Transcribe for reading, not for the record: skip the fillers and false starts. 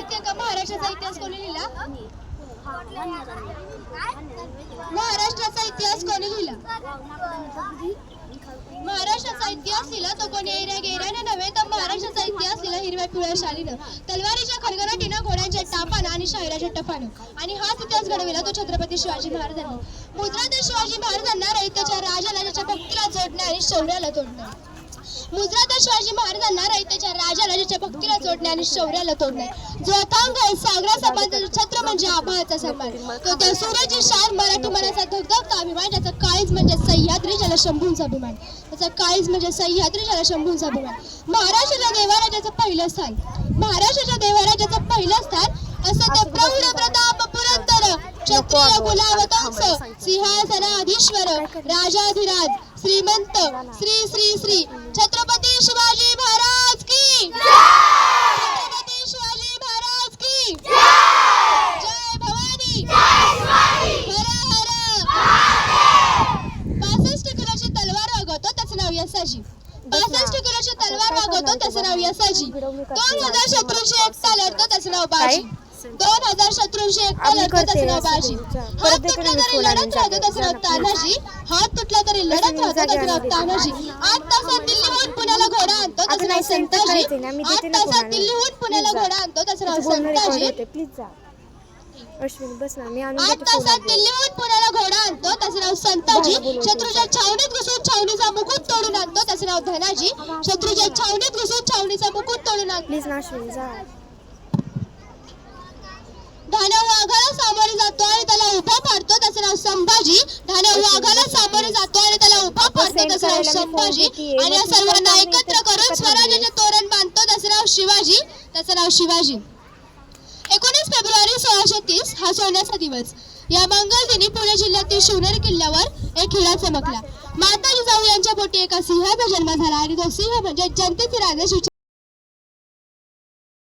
माहितीये का महाराष्ट्राचा इतिहास कोणी लिहिला? महाराष्ट्राचा इतिहास कोणी लिहिला? महाराष्ट्राचा इतिहास लिहिला तो कोणी एऱ्या गेऱ्यानं नव्हे तर महाराष्ट्राचा इतिहास लिहिला हिरव्या पिवळ्या शालीनं, तलवारीच्या खणखणाटीनं, घोड्यांच्या टापानं आणि शाहिराच्या टपानं. आणि हाच इतिहास घडविला तो छत्रपती शिवाजी महाराजांनी. मुद्रा तर शिवाजी महाराजांना रयतेच्या राजाच्या भक्तीला जोडणे आणि शौर्याला तोडणे. मुद्रा तर शिवाजी महाराजांना रयतेच्या राजाच्या भक्तीला जोडणे आणि शौर्याला तोडणे. जो अथांग आहे सागराचा बांधलेला छत्र म्हणजे आभाळाचा सन्मान. तो त्या सूर्याची शान मराठी मनाचा धगधगता अभिमान. ज्याचा काळीज म्हणजे सह्याद्री ज्याला शंभूंचा अभिमान. त्याचा काळीज म्हणजे सह्याद्री ज्याला शंभूंचा अभिमान. महाराष्ट्राच्या देवाराजाचं पहिलं स्थान, महाराष्ट्राच्या देवाराजाचं पहिलं स्थान असं ते प्रौढ प्रताप पुरंदर क्षत्रिय कुलावतंस सिंहासनाधीश्वर राजाधिराज श्रीमंत श्री श्री श्री छत्रपती शिवाजी महाराज की छत्रपती शिवाजी महाराज की जय भवानी हर हर 65 किलोची तलवार वागवतो त्याचं नाव यसाजी. 65 किलोची तलवार वागवतो त्याचं नाव यसाजी. 2000 शत्रूंशी एकटा लढतो त्याचं नाव बाजी. 2000 शत्रूंशी एकटा लढतो त्याचं नाव बाजी. हात तुटला तरी लढत राहतो त्याचं नाव तानाजी. हात तुटला तरी लढत राहतो त्याचं नाव तानाजी. 8 तासात दिल्लीहून पुण्याला घोडा आणतो त्याचं नाव संताजी. 8 तासात दिल्लीहून पुण्याला घोडा आणतो त्याचं नाव संताजी. 8 तासात दिल्लीहून पुण्याला घोडा आणतो त्याचं नाव संताजी. शत्रूच्या छावणीत घुसून छावणीचा मुकुट तोडून आणतो त्याचं नाव धनाजी. शत्रूच्या छावणीत घुसून छावणीचा मुकुट तोडून आणतो. धान्या वाघाला सामोरे जातो आणि त्याला उभा पाडतो त्याचं नाव संभाजी. धान्या वाघाला सामोरे जातो आणि त्याला उभा पाडतो त्याचं नाव संभाजी. आणि या सर्वांना एकत्र करून स्वराज्याचे तोरण बांधतो त्याचं नाव शिवाजी. त्याचं नाव शिवाजी. 19 फेब्रुवारी 1630 हा सोन्याचा दिवस. या मंगल दिनी पुणे जिल्ह्यातील शिवनेरी किल्ल्यावर एक हिरा चमकला. माता जिजाऊ यांच्या पोटी एका सिंहाचा जन्म झाला आणि तो सिंह म्हणजे जनतेचे राजा